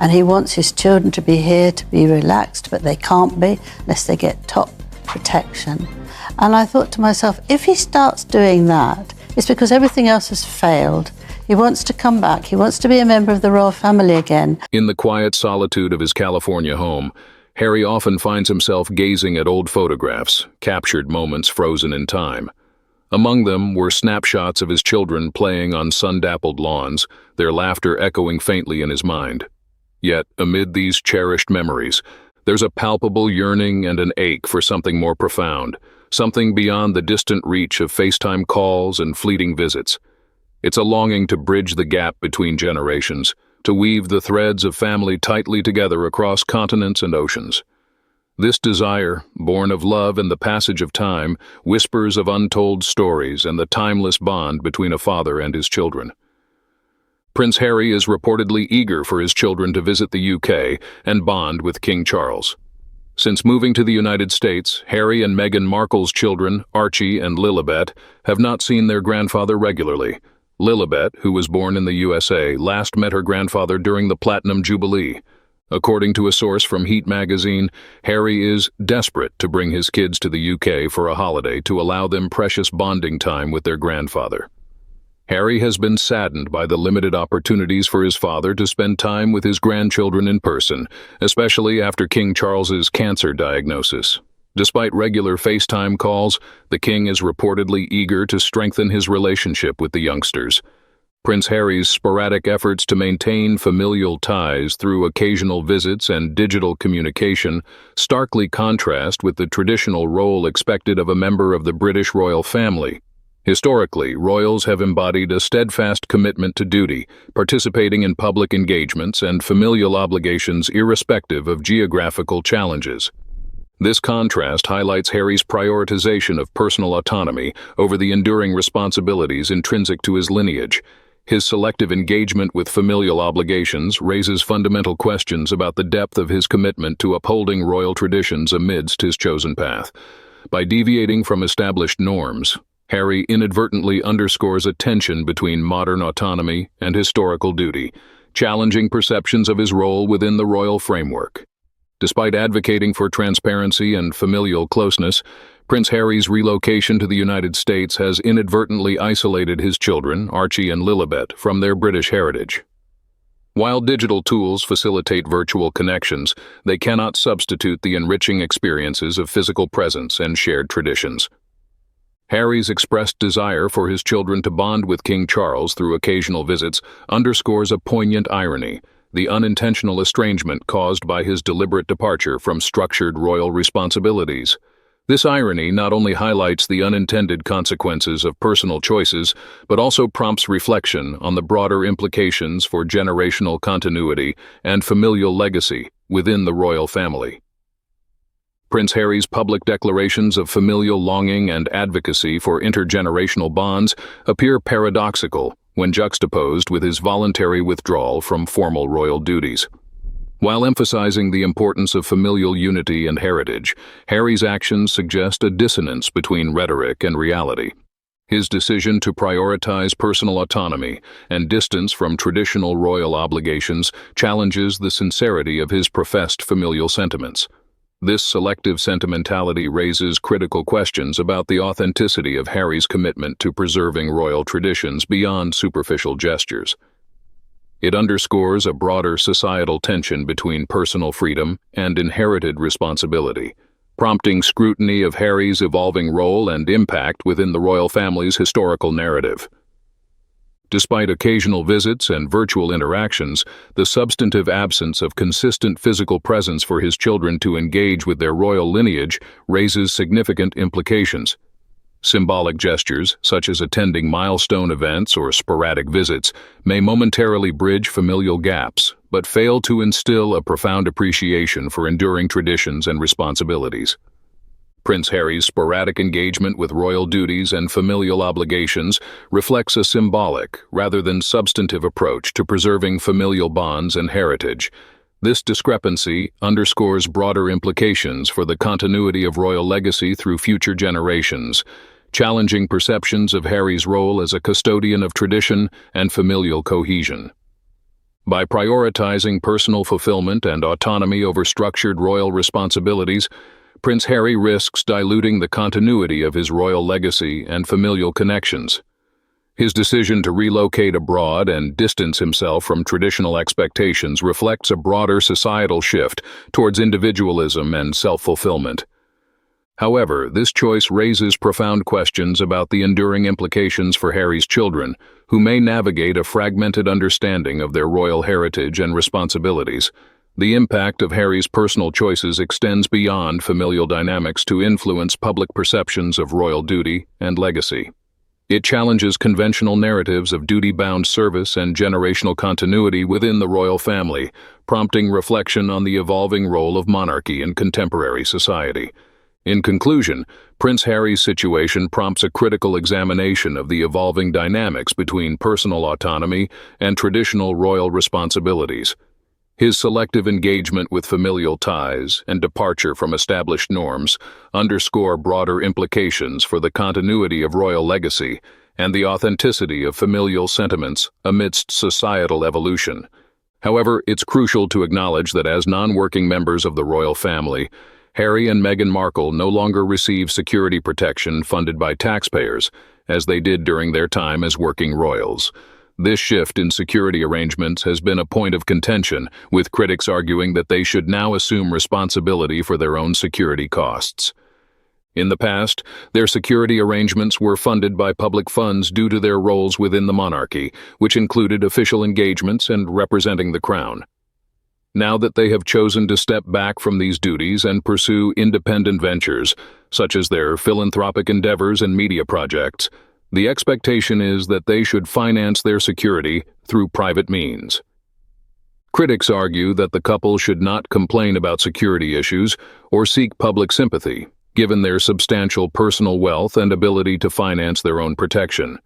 And he wants his children to be here, to be relaxed, but they can't be unless they get top protection. And I thought to myself, if he starts doing that, it's because everything else has failed. He wants to come back. He wants to be a member of the royal family again. In the quiet solitude of his California home, Harry often finds himself gazing at old photographs, captured moments frozen in time. Among them were snapshots of his children playing on sun-dappled lawns, their laughter echoing faintly in his mind. Yet, amid these cherished memories, there's a palpable yearning and an ache for something more profound, something beyond the distant reach of FaceTime calls and fleeting visits. It's a longing to bridge the gap between generations, to weave the threads of family tightly together across continents and oceans. This desire, born of love and the passage of time, whispers of untold stories and the timeless bond between a father and his children. Prince Harry is reportedly eager for his children to visit the UK and bond with King Charles. Since moving to the United States, Harry and Meghan Markle's children, Archie and Lillibet, have not seen their grandfather regularly. Lillibet, who was born in the USA, last met her grandfather during the Platinum Jubilee. According to a source from Heat magazine, Harry is desperate to bring his kids to the UK for a holiday to allow them precious bonding time with their grandfather. Harry has been saddened by the limited opportunities for his father to spend time with his grandchildren in person, especially after King Charles's cancer diagnosis. Despite regular FaceTime calls, the king is reportedly eager to strengthen his relationship with the youngsters. Prince Harry's sporadic efforts to maintain familial ties through occasional visits and digital communication starkly contrast with the traditional role expected of a member of the British royal family. Historically, royals have embodied a steadfast commitment to duty, participating in public engagements and familial obligations irrespective of geographical challenges. This contrast highlights Harry's prioritization of personal autonomy over the enduring responsibilities intrinsic to his lineage. His selective engagement with familial obligations raises fundamental questions about the depth of his commitment to upholding royal traditions amidst his chosen path. By deviating from established norms, Harry inadvertently underscores a tension between modern autonomy and historical duty, challenging perceptions of his role within the royal framework. Despite advocating for transparency and familial closeness, Prince Harry's relocation to the United States has inadvertently isolated his children, Archie and Lillibet, from their British heritage. While digital tools facilitate virtual connections, they cannot substitute the enriching experiences of physical presence and shared traditions. Harry's expressed desire for his children to bond with King Charles through occasional visits underscores a poignant irony: the unintentional estrangement caused by his deliberate departure from structured royal responsibilities. This irony not only highlights the unintended consequences of personal choices, but also prompts reflection on the broader implications for generational continuity and familial legacy within the royal family. Prince Harry's public declarations of familial longing and advocacy for intergenerational bonds appear paradoxical when juxtaposed with his voluntary withdrawal from formal royal duties. While emphasizing the importance of familial unity and heritage, Harry's actions suggest a dissonance between rhetoric and reality. His decision to prioritize personal autonomy and distance from traditional royal obligations challenges the sincerity of his professed familial sentiments. This selective sentimentality raises critical questions about the authenticity of Harry's commitment to preserving royal traditions beyond superficial gestures. It underscores a broader societal tension between personal freedom and inherited responsibility, prompting scrutiny of Harry's evolving role and impact within the royal family's historical narrative. Despite occasional visits and virtual interactions, the substantive absence of consistent physical presence for his children to engage with their royal lineage raises significant implications. Symbolic gestures, such as attending milestone events or sporadic visits, may momentarily bridge familial gaps, but fail to instill a profound appreciation for enduring traditions and responsibilities. Prince Harry's sporadic engagement with royal duties and familial obligations reflects a symbolic, rather than substantive approach to preserving familial bonds and heritage. This discrepancy underscores broader implications for the continuity of royal legacy through future generations, challenging perceptions of Harry's role as a custodian of tradition and familial cohesion. By prioritizing personal fulfillment and autonomy over structured royal responsibilities, Prince Harry risks diluting the continuity of his royal legacy and familial connections. His decision to relocate abroad and distance himself from traditional expectations reflects a broader societal shift towards individualism and self-fulfillment. However, this choice raises profound questions about the enduring implications for Harry's children, who may navigate a fragmented understanding of their royal heritage and responsibilities. The impact of Harry's personal choices extends beyond familial dynamics to influence public perceptions of royal duty and legacy. It challenges conventional narratives of duty-bound service and generational continuity within the royal family, prompting reflection on the evolving role of monarchy in contemporary society. In conclusion, Prince Harry's situation prompts a critical examination of the evolving dynamics between personal autonomy and traditional royal responsibilities. His selective engagement with familial ties and departure from established norms underscore broader implications for the continuity of royal legacy and the authenticity of familial sentiments amidst societal evolution. However, it's crucial to acknowledge that as non-working members of the royal family, Harry and Meghan Markle no longer receive security protection funded by taxpayers, as they did during their time as working royals. This shift in security arrangements has been a point of contention, with critics arguing that they should now assume responsibility for their own security costs. In the past, their security arrangements were funded by public funds due to their roles within the monarchy, which included official engagements and representing the crown. Now that they have chosen to step back from these duties and pursue independent ventures, such as their philanthropic endeavors and media projects, the expectation is that they should finance their security through private means. Critics argue that the couple should not complain about security issues or seek public sympathy, given their substantial personal wealth and ability to finance their own protection.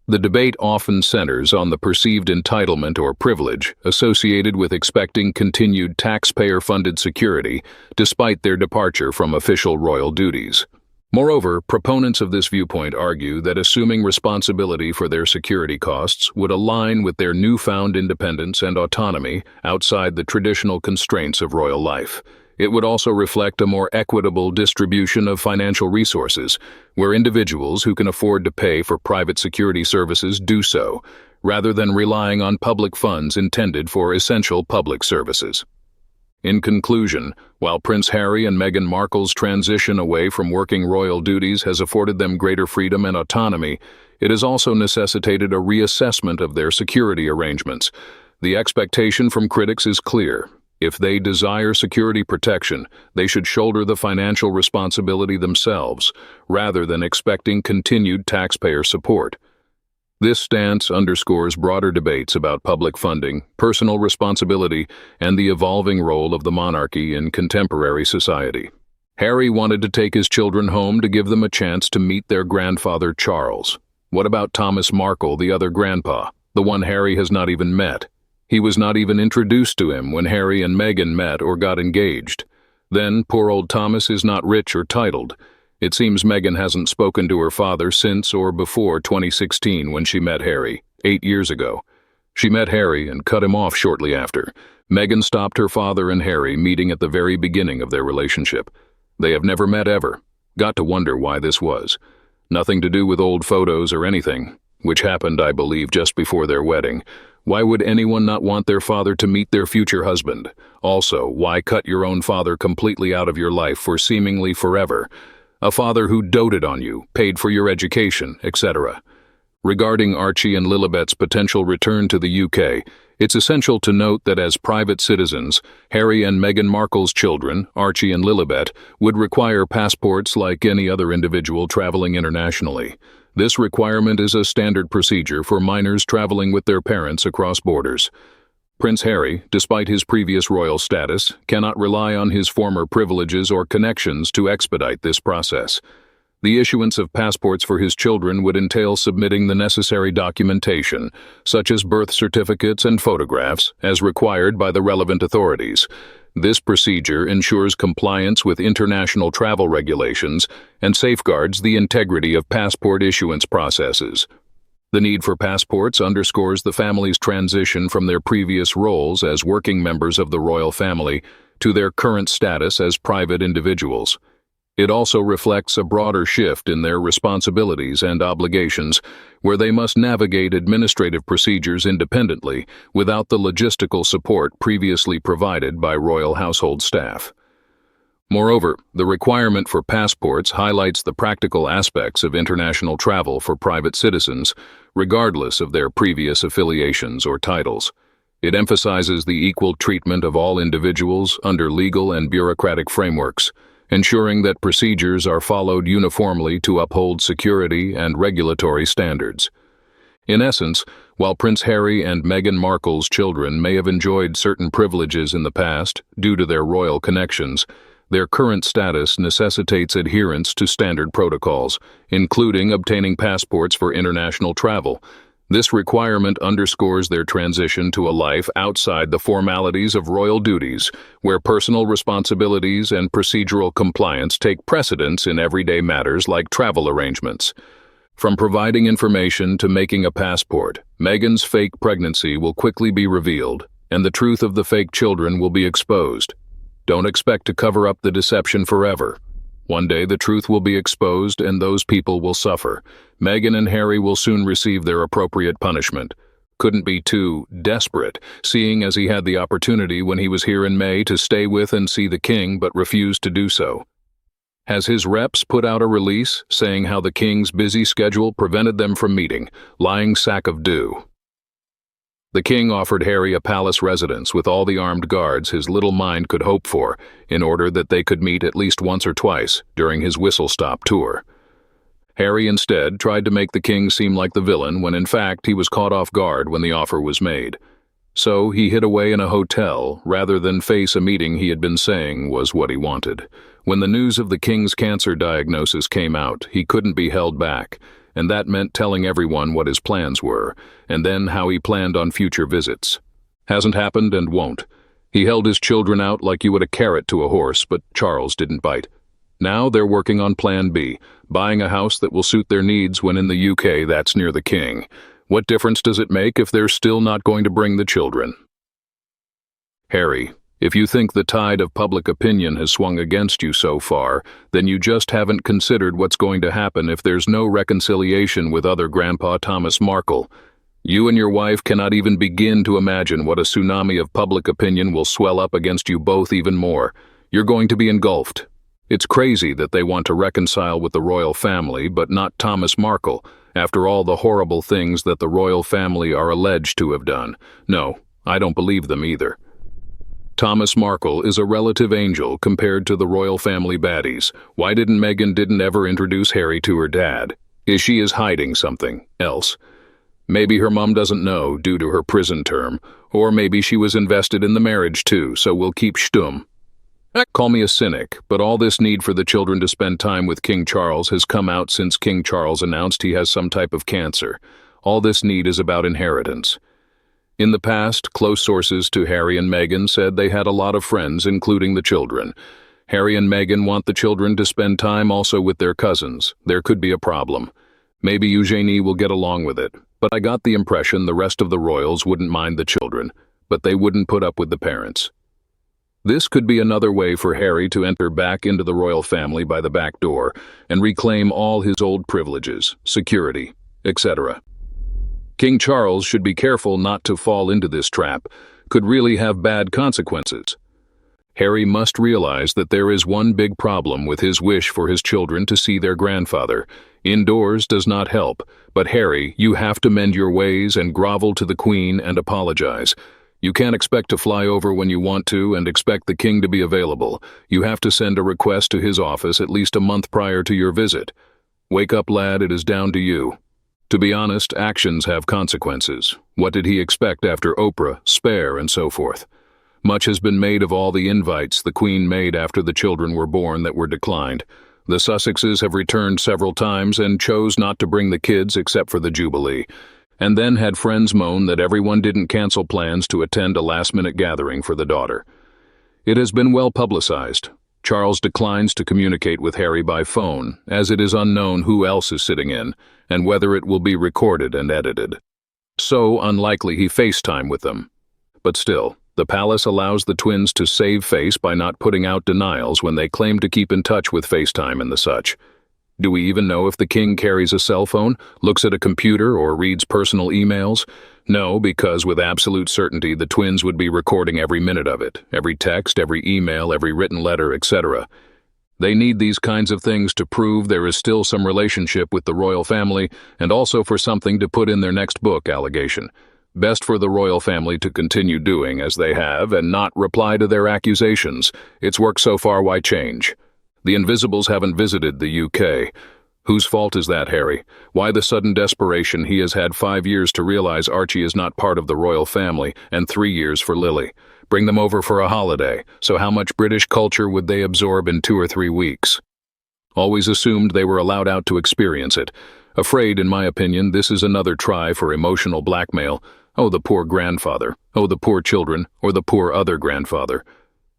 The debate often centers on the perceived entitlement or privilege associated with expecting continued taxpayer-funded security despite their departure from official royal duties. Moreover, proponents of this viewpoint argue that assuming responsibility for their security costs would align with their newfound independence and autonomy outside the traditional constraints of royal life. It would also reflect a more equitable distribution of financial resources, where individuals who can afford to pay for private security services do so, rather than relying on public funds intended for essential public services. In conclusion, while Prince Harry and Meghan Markle's transition away from working royal duties has afforded them greater freedom and autonomy, it has also necessitated a reassessment of their security arrangements. The expectation from critics is clear. If they desire security protection, they should shoulder the financial responsibility themselves, rather than expecting continued taxpayer support. This stance underscores broader debates about public funding, personal responsibility, and the evolving role of the monarchy in contemporary society. Harry wanted to take his children home to give them a chance to meet their grandfather Charles. What about Thomas Markle, the other grandpa, the one Harry has not even met? He was not even introduced to him when Harry and Meghan met or got engaged. Then, poor old Thomas is not rich or titled. It seems Meghan hasn't spoken to her father since or before 2016 when she met Harry, 8 years ago. She met Harry and cut him off shortly after. Meghan stopped her father and Harry meeting at the very beginning of their relationship. They have never met ever. Got to wonder why this was. Nothing to do with old photos or anything, which happened, I believe, just before their wedding. Why would anyone not want their father to meet their future husband? Also, why cut your own father completely out of your life for seemingly forever? A father who doted on you, paid for your education, etc. Regarding Archie and Lillibet's potential return to the UK, it's essential to note that as private citizens, Harry and Meghan Markle's children, Archie and Lillibet, would require passports like any other individual traveling internationally. This requirement is a standard procedure for minors traveling with their parents across borders. Prince Harry, despite his previous royal status, cannot rely on his former privileges or connections to expedite this process. The issuance of passports for his children would entail submitting the necessary documentation, such as birth certificates and photographs, as required by the relevant authorities. This procedure ensures compliance with international travel regulations and safeguards the integrity of passport issuance processes. The need for passports underscores the family's transition from their previous roles as working members of the royal family to their current status as private individuals. It also reflects a broader shift in their responsibilities and obligations, where they must navigate administrative procedures independently without the logistical support previously provided by royal household staff. Moreover, the requirement for passports highlights the practical aspects of international travel for private citizens, regardless of their previous affiliations or titles. It emphasizes the equal treatment of all individuals under legal and bureaucratic frameworks, ensuring that procedures are followed uniformly to uphold security and regulatory standards. In essence, while Prince Harry and Meghan Markle's children may have enjoyed certain privileges in the past due to their royal connections, their current status necessitates adherence to standard protocols, including obtaining passports for international travel. This requirement underscores their transition to a life outside the formalities of royal duties, where personal responsibilities and procedural compliance take precedence in everyday matters like travel arrangements. From providing information to making a passport, Meghan's fake pregnancy will quickly be revealed, and the truth of the fake children will be exposed. Don't expect to cover up the deception forever. One day the truth will be exposed and those people will suffer. Meghan and Harry will soon receive their appropriate punishment. Couldn't be too desperate, seeing as he had the opportunity when he was here in May to stay with and see the king but refused to do so. Has his reps put out a release saying how the king's busy schedule prevented them from meeting, lying sack of dew. The king offered Harry a palace residence with all the armed guards his little mind could hope for, in order that they could meet at least once or twice during his whistle-stop tour. Harry instead tried to make the king seem like the villain when in fact he was caught off guard when the offer was made. So he hid away in a hotel rather than face a meeting he had been saying was what he wanted. When the news of the king's cancer diagnosis came out, he couldn't be held back, and that meant telling everyone what his plans were, and then how he planned on future visits. Hasn't happened and won't. He held his children out like you would a carrot to a horse, but Charles didn't bite. Now they're working on Plan B, buying a house that will suit their needs when in the UK that's near the king. What difference does it make if they're still not going to bring the children? Harry, if you think the tide of public opinion has swung against you so far, then you just haven't considered what's going to happen if there's no reconciliation with other Grandpa Thomas Markle. You and your wife cannot even begin to imagine what a tsunami of public opinion will swell up against you both even more. You're going to be engulfed. It's crazy that they want to reconcile with the royal family, but not Thomas Markle, after all the horrible things that the royal family are alleged to have done. No, I don't believe them either. Thomas Markle is a relative angel compared to the royal family baddies. Why didn't Meghan ever introduce Harry to her dad? Is she hiding something else? Maybe her mom doesn't know due to her prison term, or maybe she was invested in the marriage too, so we'll keep stum. Call me a cynic, but all this need for the children to spend time with King Charles has come out since King Charles announced he has some type of cancer. All this need is about inheritance. In the past, close sources to Harry and Meghan said they had a lot of friends, including the children. Harry and Meghan want the children to spend time also with their cousins. There could be a problem. Maybe Eugenie will get along with it, but I got the impression the rest of the royals wouldn't mind the children, but they wouldn't put up with the parents. This could be another way for Harry to enter back into the royal family by the back door and reclaim all his old privileges, security, etc. King Charles should be careful not to fall into this trap. Could really have bad consequences. Harry must realize that there is one big problem with his wish for his children to see their grandfather. Indoors does not help, but Harry, you have to mend your ways and grovel to the Queen and apologize. You can't expect to fly over when you want to and expect the king to be available. You have to send a request to his office at least a month prior to your visit. Wake up, lad, it is down to you. To be honest, actions have consequences. What did he expect after Oprah, Spare, and so forth? Much has been made of all the invites the Queen made after the children were born that were declined. The Sussexes have returned several times and chose not to bring the kids except for the Jubilee, and then had friends moan that everyone didn't cancel plans to attend a last-minute gathering for the daughter. It has been well publicized. Charles declines to communicate with Harry by phone, as it is unknown who else is sitting in, and whether it will be recorded and edited. So unlikely he FaceTime with them. But still, the palace allows the twins to save face by not putting out denials when they claim to keep in touch with FaceTime and the such. Do we even know if the king carries a cell phone, looks at a computer, or reads personal emails? No, because with absolute certainty the twins would be recording every minute of it, every text, every email, every written letter, etc. They need these kinds of things to prove there is still some relationship with the royal family, and also for something to put in their next book allegation. Best for the royal family to continue doing as they have and not reply to their accusations. It's worked so far, why change? The Invisibles haven't visited the UK. Whose fault is that, Harry? Why the sudden desperation? He has had 5 years to realize Archie is not part of the royal family, and 3 years for Lily. Bring them over for a holiday, so how much British culture would they absorb in 2 or 3 weeks? Always assumed they were allowed out to experience it. Afraid, in my opinion, this is another try for emotional blackmail. Oh, the poor grandfather. Oh, the poor children, or the poor other grandfather.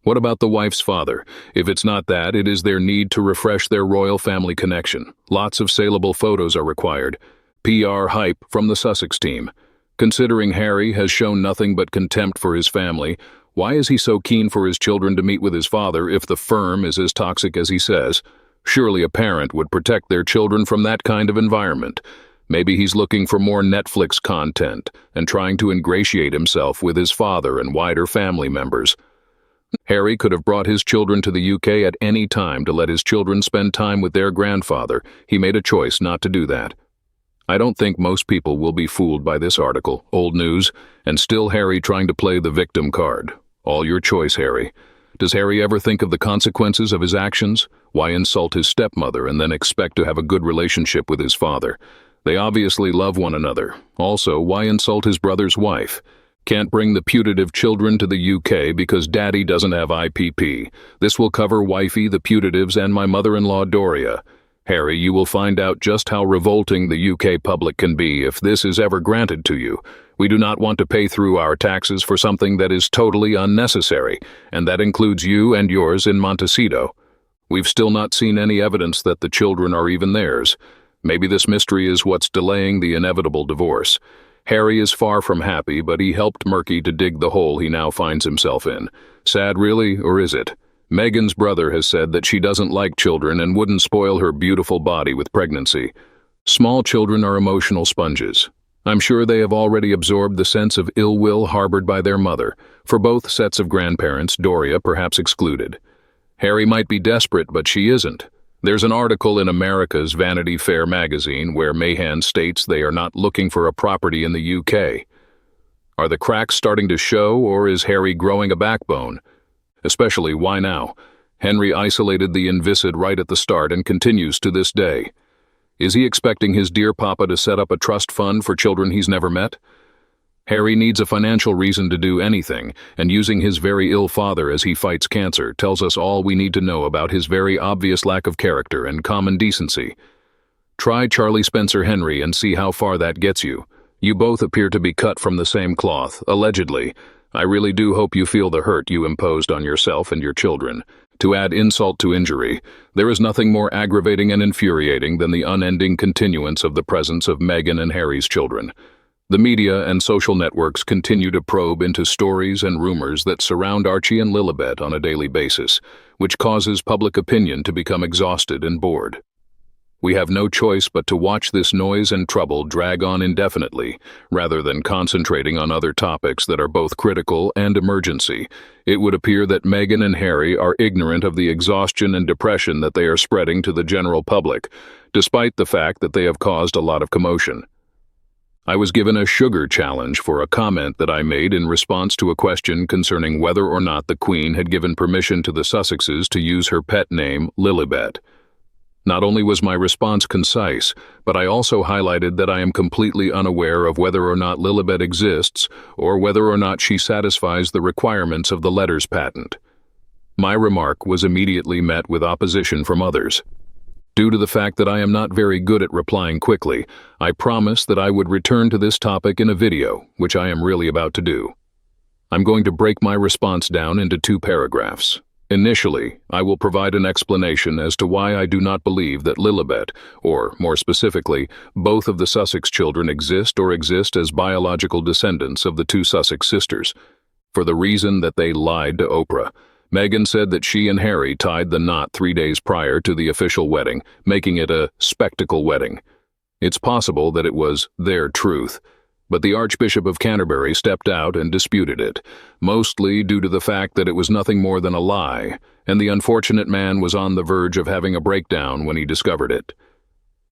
What about the wife's father? If it's not that, it is their need to refresh their royal family connection. Lots of saleable photos are required. PR hype from the Sussex team. Considering Harry has shown nothing but contempt for his family, why is he so keen for his children to meet with his father if the firm is as toxic as he says? Surely a parent would protect their children from that kind of environment. Maybe he's looking for more Netflix content and trying to ingratiate himself with his father and wider family members. Harry could have brought his children to the UK at any time to let his children spend time with their grandfather. He made a choice not to do that. I don't think most people will be fooled by this article, old news, and still Harry trying to play the victim card. All your choice, Harry. Does Harry ever think of the consequences of his actions? Why insult his stepmother and then expect to have a good relationship with his father? They obviously love one another. Also, why insult his brother's wife? Can't bring the putative children to the UK because daddy doesn't have IPP. This will cover wifey, the putatives, and my mother-in-law Doria. Harry, you will find out just how revolting the UK public can be if this is ever granted to you. We do not want to pay through our taxes for something that is totally unnecessary, and that includes you and yours in Montecito. We've still not seen any evidence that the children are even theirs. Maybe this mystery is what's delaying the inevitable divorce. Harry is far from happy, but he helped Murky to dig the hole he now finds himself in. Sad really, or is it? Meghan's brother has said that she doesn't like children and wouldn't spoil her beautiful body with pregnancy. Small children are emotional sponges. I'm sure they have already absorbed the sense of ill will harbored by their mother, for both sets of grandparents, Doria perhaps excluded. Harry might be desperate, but she isn't. There's an article in America's Vanity Fair magazine where Meghan states they are not looking for a property in the UK. Are the cracks starting to show, or is Harry growing a backbone? Especially, why now? Henry isolated the Invisid right at the start and continues to this day. Is he expecting his dear papa to set up a trust fund for children he's never met? Harry needs a financial reason to do anything, and using his very ill father as he fights cancer tells us all we need to know about his very obvious lack of character and common decency. Try Charlie Spencer Henry and see how far that gets you. You both appear to be cut from the same cloth, allegedly. I really do hope you feel the hurt you imposed on yourself and your children. To add insult to injury, there is nothing more aggravating and infuriating than the unending continuance of the presence of Meghan and Harry's children. The media and social networks continue to probe into stories and rumors that surround Archie and Lillibet on a daily basis, which causes public opinion to become exhausted and bored. We have no choice but to watch this noise and trouble drag on indefinitely, rather than concentrating on other topics that are both critical and emergency. It would appear that Meghan and Harry are ignorant of the exhaustion and depression that they are spreading to the general public, despite the fact that they have caused a lot of commotion. I was given a sugar challenge for a comment that I made in response to a question concerning whether or not the Queen had given permission to the Sussexes to use her pet name, Lillibet. Not only was my response concise, but I also highlighted that I am completely unaware of whether or not Lillibet exists or whether or not she satisfies the requirements of the letters patent. My remark was immediately met with opposition from others. Due to the fact that I am not very good at replying quickly, I promised that I would return to this topic in a video, which I am really about to do. I'm going to break my response down into 2 paragraphs. Initially, I will provide an explanation as to why I do not believe that Lillibet, or more specifically, both of the Sussex children exist as biological descendants of the two Sussex sisters, for the reason that they lied to Oprah. Meghan said that she and Harry tied the knot 3 days prior to the official wedding, making it a spectacle wedding. It's possible that it was their truth, but the Archbishop of Canterbury stepped out and disputed it, mostly due to the fact that it was nothing more than a lie, and the unfortunate man was on the verge of having a breakdown when he discovered it.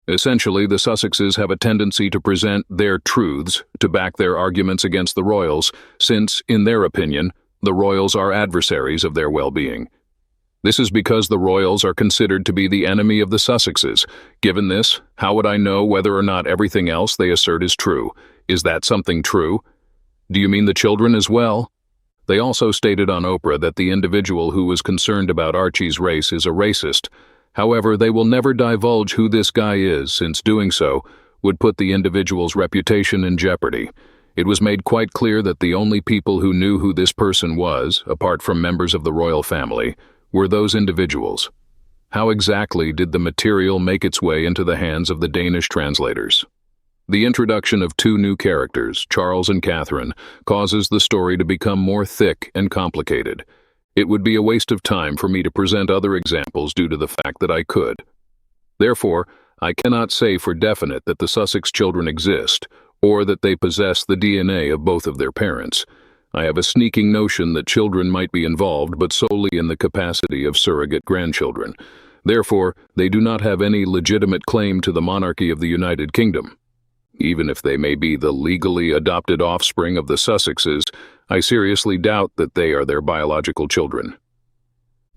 Essentially, the Sussexes have a tendency to present their truths to back their arguments against the royals, since, in their opinion, the royals are adversaries of their well-being. This is because the royals are considered to be the enemy of the Sussexes. Given this, how would I know whether or not everything else they assert is true? Is that something true? Do you mean the children as well? They also stated on Oprah that the individual who was concerned about Archie's race is a racist. However, they will never divulge who this guy is, since doing so would put the individual's reputation in jeopardy. It was made quite clear that the only people who knew who this person was, apart from members of the royal family, were those individuals. How exactly did the material make its way into the hands of the Danish translators? The introduction of two new characters, Charles and Catherine, causes the story to become more thick and complicated. It would be a waste of time for me to present other examples due to the fact that I could. Therefore, I cannot say for definite that the Sussex children exist, or that they possess the DNA of both of their parents. I have a sneaking notion that children might be involved, but solely in the capacity of surrogate grandchildren. Therefore, they do not have any legitimate claim to the monarchy of the United Kingdom. Even if they may be the legally adopted offspring of the Sussexes, I seriously doubt that they are their biological children.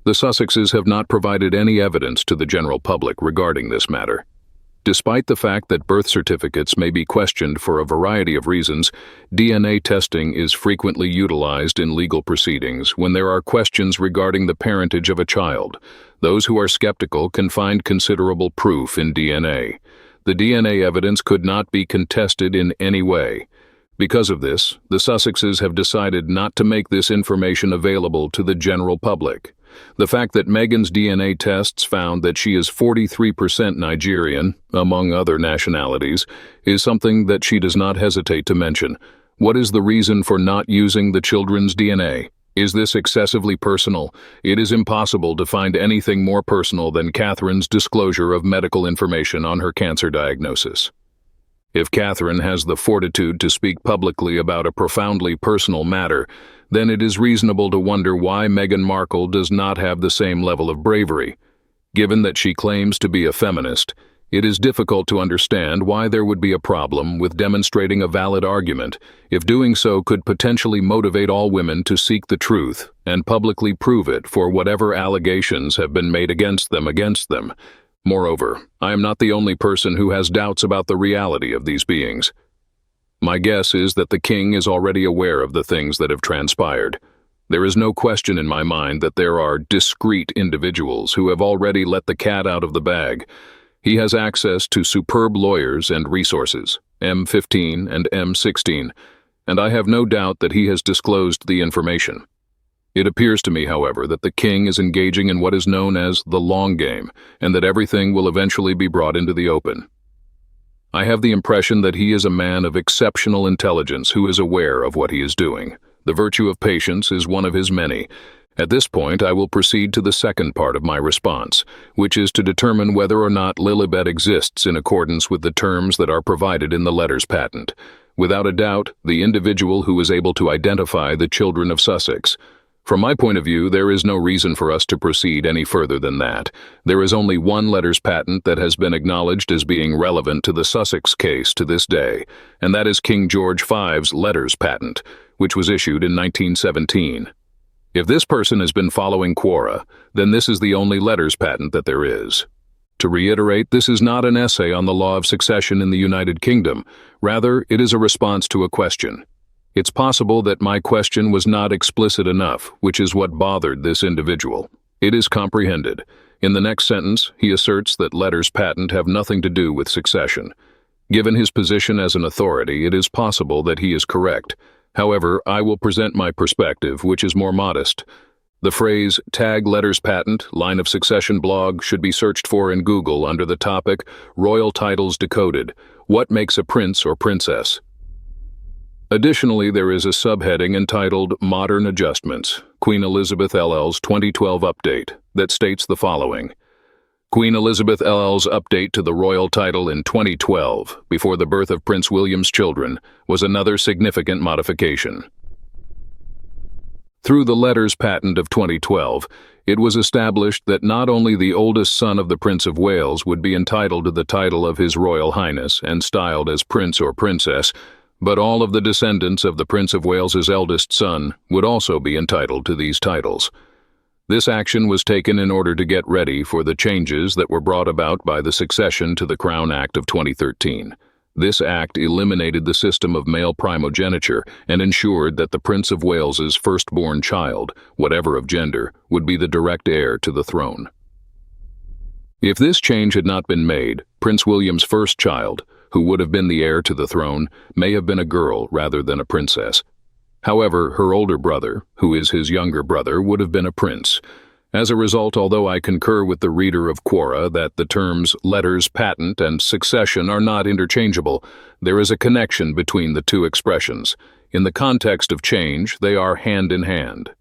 The Sussexes have not provided any evidence to the general public regarding this matter. Despite the fact that birth certificates may be questioned for a variety of reasons, DNA testing is frequently utilized in legal proceedings when there are questions regarding the parentage of a child. Those who are skeptical can find considerable proof in DNA. The DNA evidence could not be contested in any way. Because of this, the Sussexes have decided not to make this information available to the general public. The fact that Meghan's DNA tests found that she is 43% Nigerian, among other nationalities, is something that she does not hesitate to mention. What is the reason for not using the children's DNA? Is this excessively personal? It is impossible to find anything more personal than Catherine's disclosure of medical information on her cancer diagnosis. If Catherine has the fortitude to speak publicly about a profoundly personal matter, then it is reasonable to wonder why Meghan Markle does not have the same level of bravery. Given that she claims to be a feminist, it is difficult to understand why there would be a problem with demonstrating a valid argument if doing so could potentially motivate all women to seek the truth and publicly prove it for whatever allegations have been made against them. Moreover, I am not the only person who has doubts about the reality of these beings. My guess is that the king is already aware of the things that have transpired. There is no question in my mind that there are discreet individuals who have already let the cat out of the bag. He has access to superb lawyers and resources, M15 and M16, and I have no doubt that he has disclosed the information. It appears to me, however, that the king is engaging in what is known as the long game, and that everything will eventually be brought into the open. I have the impression that he is a man of exceptional intelligence who is aware of what he is doing. The virtue of patience is one of his many. At this point, I will proceed to the second part of my response, which is to determine whether or not Lillibet exists in accordance with the terms that are provided in the letters patent. Without a doubt, the individual who is able to identify the children of Sussex. From my point of view, there is no reason for us to proceed any further than that. There is only one letters patent that has been acknowledged as being relevant to the Sussex case to this day, and that is King George V's letters patent, which was issued in 1917. If this person has been following Quora, then this is the only letters patent that there is. To reiterate, this is not an essay on the law of succession in the United Kingdom. Rather, it is a response to a question. It's possible that my question was not explicit enough, which is what bothered this individual. It is comprehended. In the next sentence, he asserts that letters patent have nothing to do with succession. Given his position as an authority, it is possible that he is correct. However, I will present my perspective, which is more modest. The phrase "tag letters patent, line of succession blog" should be searched for in Google under the topic "Royal Titles Decoded: What Makes a Prince or Princess?" Additionally, there is a subheading entitled "Modern Adjustments, Queen Elizabeth LL's 2012 Update" that states the following. Queen Elizabeth LL's update to the royal title in 2012, before the birth of Prince William's children, was another significant modification. Through the letters patent of 2012, it was established that not only the oldest son of the Prince of Wales would be entitled to the title of His Royal Highness and styled as Prince or Princess, but all of the descendants of the Prince of Wales's eldest son would also be entitled to these titles. This action was taken in order to get ready for the changes that were brought about by the Succession to the Crown Act of 2013. This act eliminated the system of male primogeniture and ensured that the Prince of Wales's firstborn child, whatever of gender, would be the direct heir to the throne. If this change had not been made, Prince William's first child, who would have been the heir to the throne, may have been a girl rather than a princess. However, her older brother, who is his younger brother, would have been a prince. As a result, although I concur with the reader of Quora that the terms letters patent and succession are not interchangeable, there is a connection between the two expressions. In the context of change, they are hand in hand.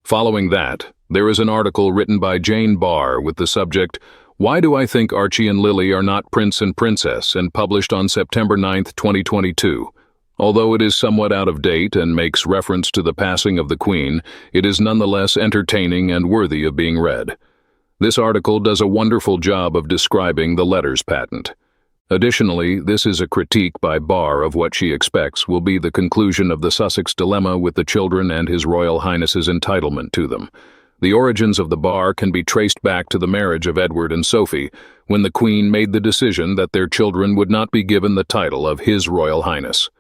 Following that, there is an article written by Jane Barr with the subject, "Why do I think Archie and Lily are not Prince and Princess?" and published on September 9, 2022. Although it is somewhat out of date and makes reference to the passing of the Queen, it is nonetheless entertaining and worthy of being read. This article does a wonderful job of describing the letters patent. Additionally, this is a critique by Barr of what she expects will be the conclusion of the Sussex dilemma with the children and His Royal Highness's entitlement to them. The origins of the bar can be traced back to the marriage of Edward and Sophie, when the Queen made the decision that their children would not be given the title of His Royal Highness.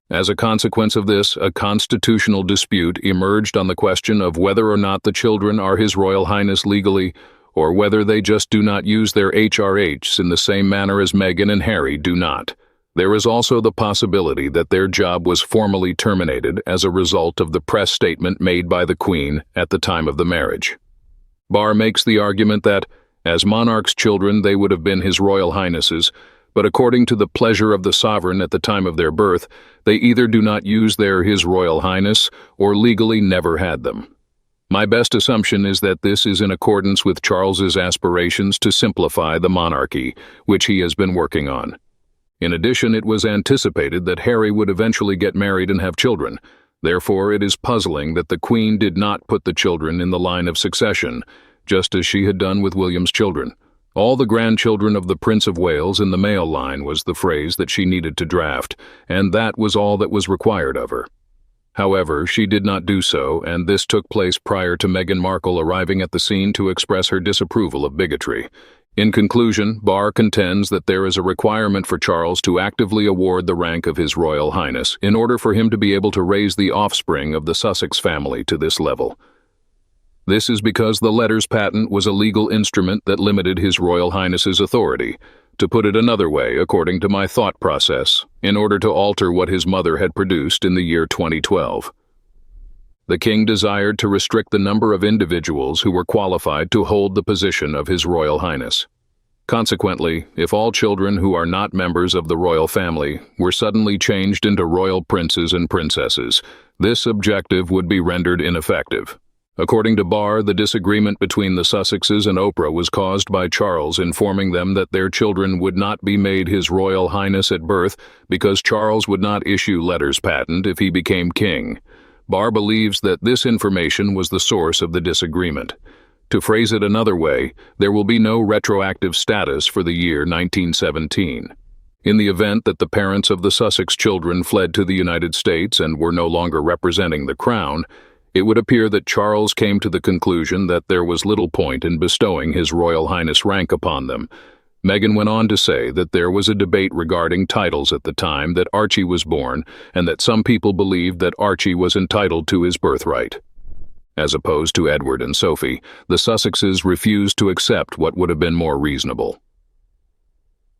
As a consequence of this, a constitutional dispute emerged on the question of whether or not the children are His Royal Highness legally, or whether they just do not use their HRHs in the same manner as Meghan and Harry do not. There is also the possibility that their job was formally terminated as a result of the press statement made by the Queen at the time of the marriage. Barr makes the argument that, as monarch's children, they would have been His Royal Highnesses, but according to the pleasure of the sovereign at the time of their birth, they either do not use their His Royal Highness or legally never had them. My best assumption is that this is in accordance with Charles's aspirations to simplify the monarchy, which he has been working on. In addition, it was anticipated that Harry would eventually get married and have children. Therefore, it is puzzling that the Queen did not put the children in the line of succession, just as she had done with William's children. All the grandchildren of the Prince of Wales in the male line was the phrase that she needed to draft, and that was all that was required of her. However, she did not do so, and this took place prior to Meghan Markle arriving at the scene to express her disapproval of bigotry. In conclusion, Barr contends that there is a requirement for Charles to actively award the rank of His Royal Highness in order for him to be able to raise the offspring of the Sussex family to this level. This is because the letters patent was a legal instrument that limited His Royal Highness's authority. To put it another way, according to my thought process, in order to alter what his mother had produced in the year 2012. The king desired to restrict the number of individuals who were qualified to hold the position of His Royal Highness. Consequently, if all children who are not members of the royal family were suddenly changed into royal princes and princesses, this objective would be rendered ineffective. According to Barr, the disagreement between the Sussexes and Oprah was caused by Charles informing them that their children would not be made His Royal Highness at birth because Charles would not issue letters patent if he became king. Barr believes that this information was the source of the disagreement. To phrase it another way, there will be no retroactive status for the year 1917. In the event that the parents of the Sussex children fled to the United States and were no longer representing the crown, it would appear that Charles came to the conclusion that there was little point in bestowing His Royal Highness rank upon them. Meghan went on to say that there was a debate regarding titles at the time that Archie was born, and that some people believed that Archie was entitled to his birthright. As opposed to Edward and Sophie, the Sussexes refused to accept what would have been more reasonable.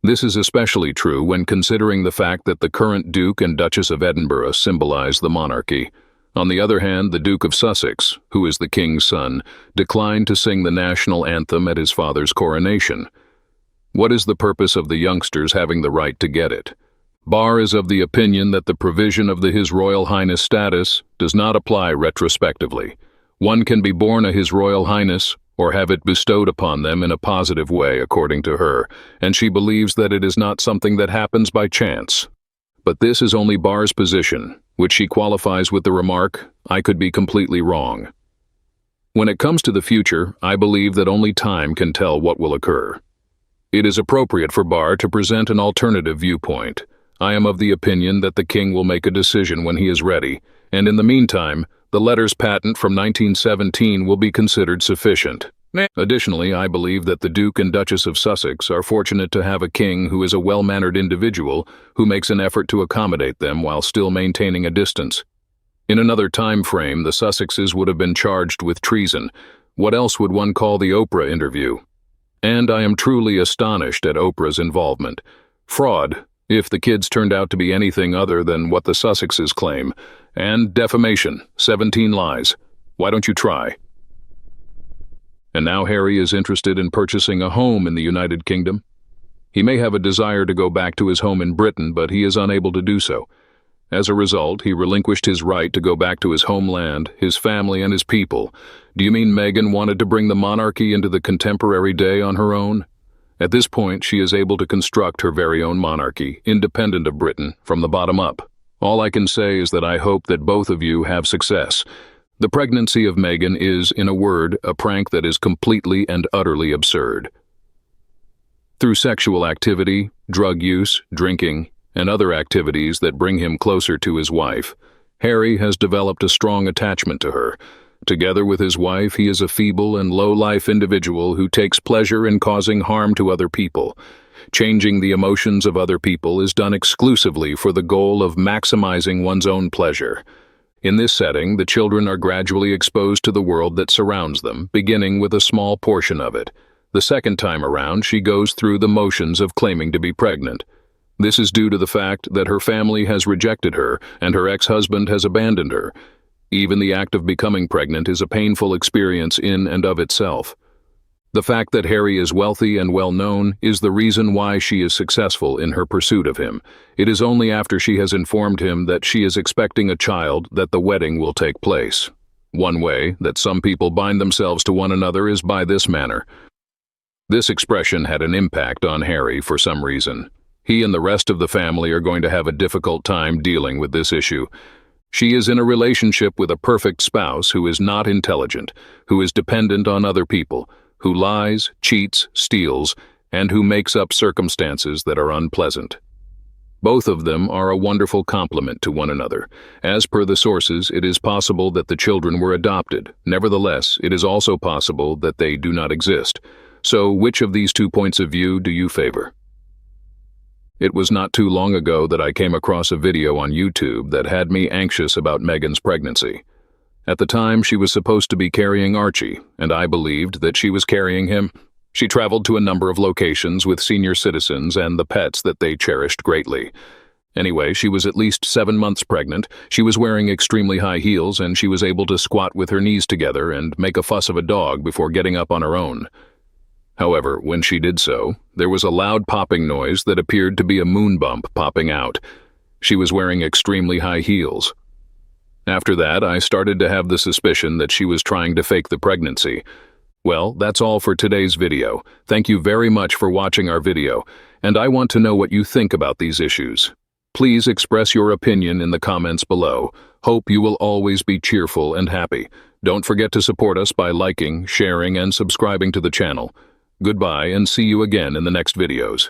This is especially true when considering the fact that the current Duke and Duchess of Edinburgh symbolize the monarchy. On the other hand, the Duke of Sussex, who is the king's son, declined to sing the national anthem at his father's coronation. What is the purpose of the youngsters having the right to get it? Barr is of the opinion that the provision of the His Royal Highness status does not apply retrospectively. One can be born a His Royal Highness or have it bestowed upon them in a positive way, according to her, and she believes that it is not something that happens by chance. But this is only Barr's position, which she qualifies with the remark, "I could be completely wrong." When it comes to the future, I believe that only time can tell what will occur. It is appropriate for Barr to present an alternative viewpoint. I am of the opinion that the king will make a decision when he is ready, and in the meantime, the letters patent from 1917 will be considered sufficient. Additionally, I believe that the Duke and Duchess of Sussex are fortunate to have a king who is a well-mannered individual who makes an effort to accommodate them while still maintaining a distance. In another time frame, the Sussexes would have been charged with treason. What else would one call the Oprah interview? And I am truly astonished at Oprah's involvement. Fraud, if the kids turned out to be anything other than what the Sussexes claim, and defamation, 17 lies. Why don't you try? And now Harry is interested in purchasing a home in the United Kingdom. He may have a desire to go back to his home in Britain, but he is unable to do so. As a result, he relinquished his right to go back to his homeland, his family, and his people. Do you mean Meghan wanted to bring the monarchy into the contemporary day on her own? At this point, she is able to construct her very own monarchy, independent of Britain, from the bottom up. All I can say is that I hope that both of you have success. The pregnancy of Meghan is, in a word, a prank that is completely and utterly absurd. Through sexual activity, drug use, drinking, and other activities that bring him closer to his wife, Harry has developed a strong attachment to her. Together with his wife, he is a feeble and low-life individual who takes pleasure in causing harm to other people. Changing the emotions of other people is done exclusively for the goal of maximizing one's own pleasure. In this setting, the children are gradually exposed to the world that surrounds them, beginning with a small portion of it. The second time around, she goes through the motions of claiming to be pregnant. This is due to the fact that her family has rejected her and her ex-husband has abandoned her. Even the act of becoming pregnant is a painful experience in and of itself. The fact that Harry is wealthy and well-known is the reason why she is successful in her pursuit of him. It is only after she has informed him that she is expecting a child that the wedding will take place. One way that some people bind themselves to one another is by this manner. This expression had an impact on Harry for some reason. He and the rest of the family are going to have a difficult time dealing with this issue. She is in a relationship with a perfect spouse who is not intelligent, who is dependent on other people, who lies, cheats, steals, and who makes up circumstances that are unpleasant. Both of them are a wonderful complement to one another. As per the sources, it is possible that the children were adopted. Nevertheless, it is also possible that they do not exist. So, which of these two points of view do you favor? It was not too long ago that I came across a video on YouTube that had me anxious about Meghan's pregnancy. At the time, she was supposed to be carrying Archie, and I believed that she was carrying him. She traveled to a number of locations with senior citizens and the pets that they cherished greatly. Anyway, she was at least 7 months pregnant, she was wearing extremely high heels, and she was able to squat with her knees together and make a fuss of a dog before getting up on her own. However, when she did so, there was a loud popping noise that appeared to be a moon bump popping out. She was wearing extremely high heels. After that, I started to have the suspicion that she was trying to fake the pregnancy. Well, that's all for today's video. Thank you very much for watching our video, and I want to know what you think about these issues. Please express your opinion in the comments below. Hope you will always be cheerful and happy. Don't forget to support us by liking, sharing, and subscribing to the channel. Goodbye, and see you again in the next videos.